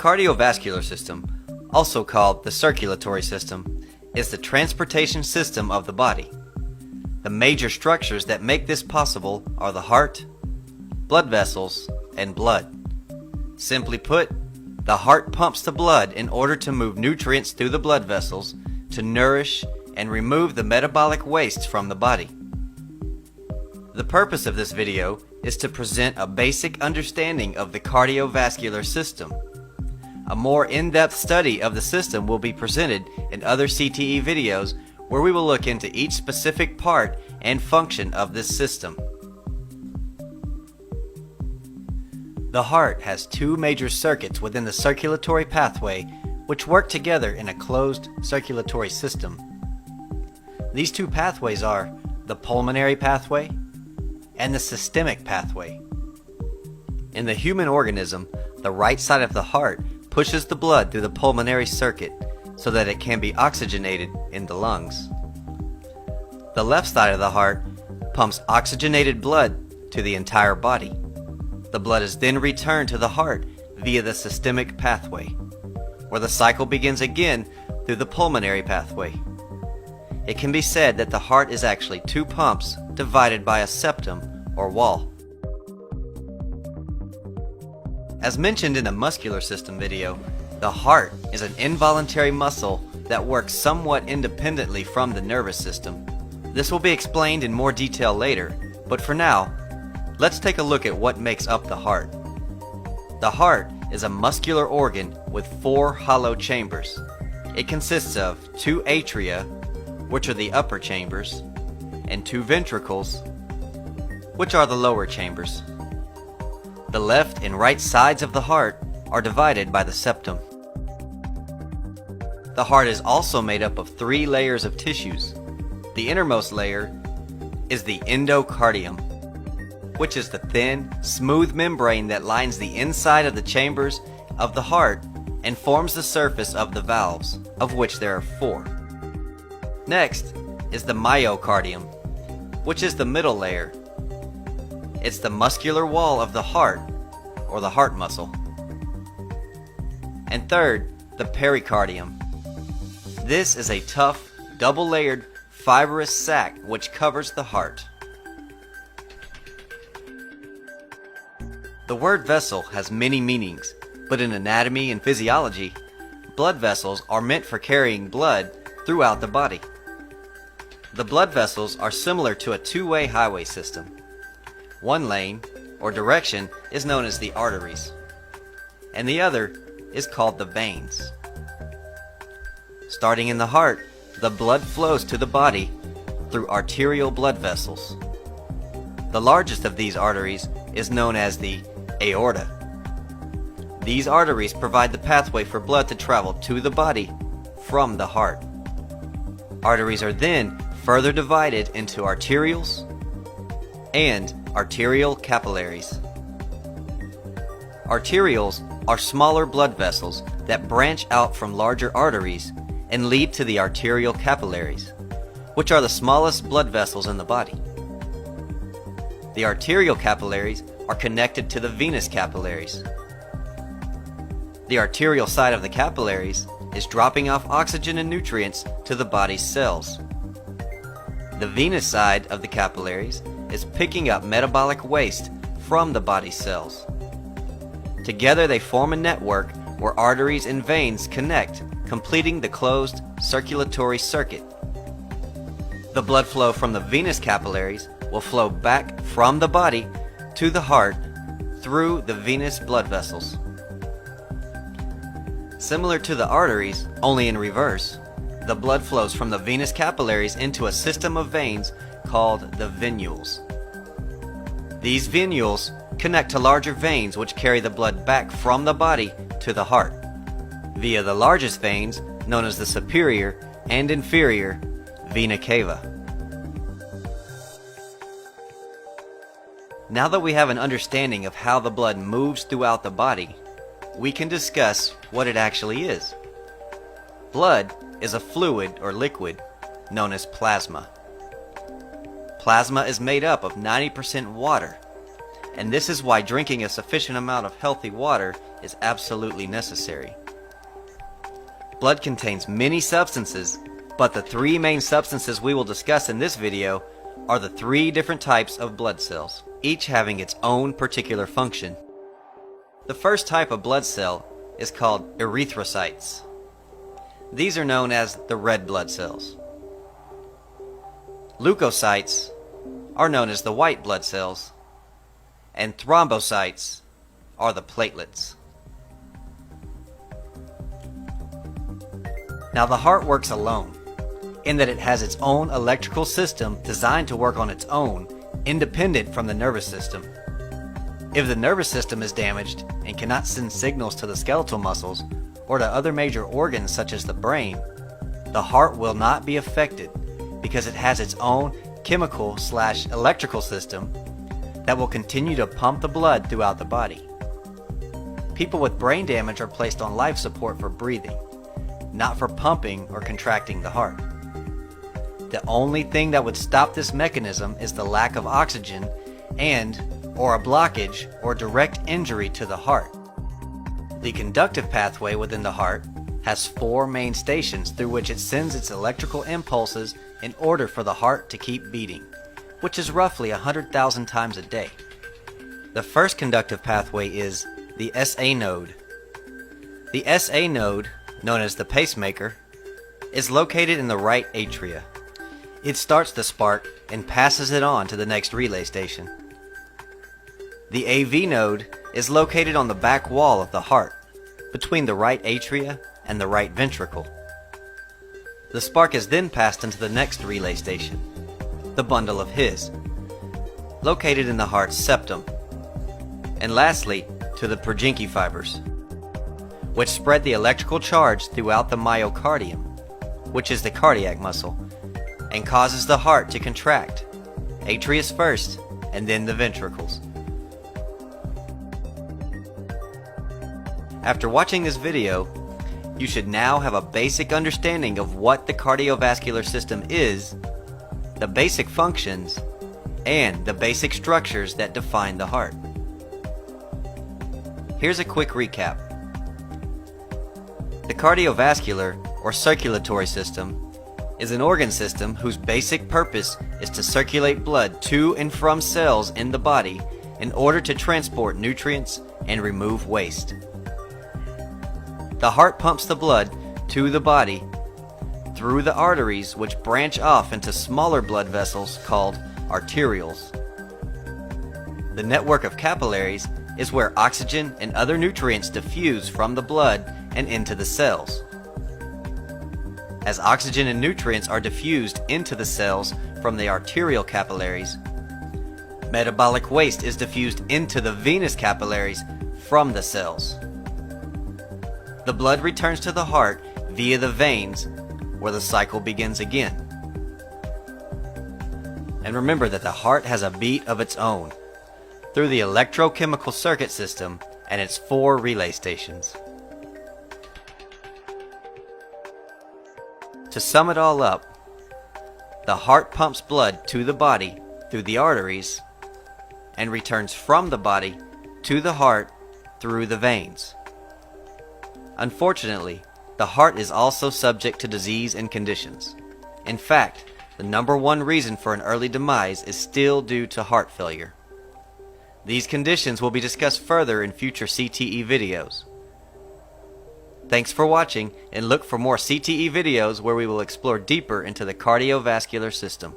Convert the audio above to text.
cardiovascular system, also called the circulatory system, is the transportation system of the body. The major structures that make this possible are the heart, blood vessels, and blood. Simply put, the heart pumps the blood in order to move nutrients through the blood vessels to nourish and remove the metabolic wastes from the body. The purpose of this video is to present a basic understanding of the cardiovascular system. A more in-depth study of the system will be presented in other CTE videos where we will look into each specific part and function of this system. The heart has two major circuits within the circulatory pathway which work together in a closed circulatory system. These two pathways are the pulmonary pathway and the systemic pathway. In the human organism, the right side of the heart pushes the blood through the pulmonary circuit so that it can be oxygenated in the lungs. The left side of the heart pumps oxygenated blood to the entire body. The blood is then returned to the heart via the systemic pathway, where the cycle begins again through the pulmonary pathway. It can be said that the heart is actually two pumps divided by a septum or wall. As mentioned in a muscular system video, the heart is an involuntary muscle that works somewhat independently from the nervous system. This will be explained in more detail later, but for now, let's take a look at what makes up the heart. The heart is a muscular organ with four hollow chambers. It consists of two atria, which are the upper chambers, and two ventricles, which are the lower chambers. The left and right sides of the heart are divided by the septum. The heart is also made up of three layers of tissues. The innermost layer is the endocardium, which is the thin, smooth membrane that lines the inside of the chambers of the heart and forms the surface of the valves, of which there are four. Next is the myocardium, which is the middle layer. It's the muscular wall of the heart, or the heart muscle. And third, the pericardium. This is a tough, double-layered, fibrous sac which covers the heart. The word vessel has many meanings, but in anatomy and physiology, blood vessels are meant for carrying blood throughout the body. The blood vessels are similar to a two-way highway system. One lane, or direction, is known as the arteries, and the other is called the veins. Starting in the heart, the blood flows to the body through arterial blood vessels. The largest of these arteries is known as the aorta. These arteries provide the pathway for blood to travel to the body from the heart. Arteries are then further divided into arterioles and arterial capillaries. Arterioles are smaller blood vessels that branch out from larger arteries and lead to the arterial capillaries, which are the smallest blood vessels in the body. The arterial capillaries are connected to the venous capillaries. The arterial side of the capillaries is dropping off oxygen and nutrients to the body's cells. The venous side of the capillaries is picking up metabolic waste from the body's cells. Together they form a network where arteries and veins connect, completing the closed circulatory circuit. The blood flow from the venous capillaries will flow back from the body to the heart through the venous blood vessels. Similar to the arteries, only in reverse, the blood flows from the venous capillaries into a system of veins called the venules. These venules connect to larger veins which carry the blood back from the body to the heart via the largest veins known as the superior and inferior vena cava. Now that we have an understanding of how the blood moves throughout the body, we can discuss what it actually is. Blood is a fluid or liquid known as plasma. Plasma is made up of 90% water. and this is why drinking a sufficient amount of healthy water is absolutely necessary. Blood contains many substances, but the three main substances we will discuss in this video are the three different types of blood cells, each having its own particular function. The first type of blood cell is called erythrocytes. These are known as the red blood cells. Leukocytes are known as the white blood cells, and thrombocytes are the platelets. Now the heart works alone, in that it has its own electrical system designed to work on its own, independent from the nervous system. If the nervous system is damaged and cannot send signals to the skeletal muscles or to other major organs such as the brain, the heart will not be affected because it has its own chemical/electrical system that will continue to pump the blood throughout the body. People with brain damage are placed on life support for breathing, not for pumping or contracting the heart. The only thing that would stop this mechanism is the lack of oxygen or a blockage or direct injury to the heart. The conductive pathway within the heart has four main stations through which it sends its electrical impulses in order for the heart to keep beating, which is roughly 100,000 times a day. The first conductive pathway is the SA node. The SA node, known as the pacemaker, is located in the right atria. It starts the spark and passes it on to the next relay station. The AV node is located on the back wall of the heart, between the right atria and the right ventricle. The spark is then passed into the next relay station, the bundle of His, located in the heart's septum, and lastly to the Purkinje fibers, which spread the electrical charge throughout the myocardium, which is the cardiac muscle, and causes the heart to contract, atrius first and then the ventricles. After watching this video, you should now have a basic understanding of what the cardiovascular system is, the basic functions, and the basic structures that define the heart. Here's a quick recap. The cardiovascular or circulatory system is an organ system whose basic purpose is to circulate blood to and from cells in the body in order to transport nutrients and remove waste. The heart pumps the blood to the body through the arteries, which branch off into smaller blood vessels called arterioles. The network of capillaries is where oxygen and other nutrients diffuse from the blood and into the cells. As oxygen and nutrients are diffused into the cells from the arterial capillaries, metabolic waste is diffused into the venous capillaries from the cells. The blood returns to the heart via the veins, where the cycle begins again. And remember that the heart has a beat of its own through the electrochemical circuit system and its four relay stations. To sum it all up, the heart pumps blood to the body through the arteries and returns from the body to the heart through the veins. Unfortunately, the heart is also subject to disease and conditions. In fact, the number one reason for an early demise is still due to heart failure. These conditions will be discussed further in future CTE videos. Thanks for watching, and look for more CTE videos where we will explore deeper into the cardiovascular system.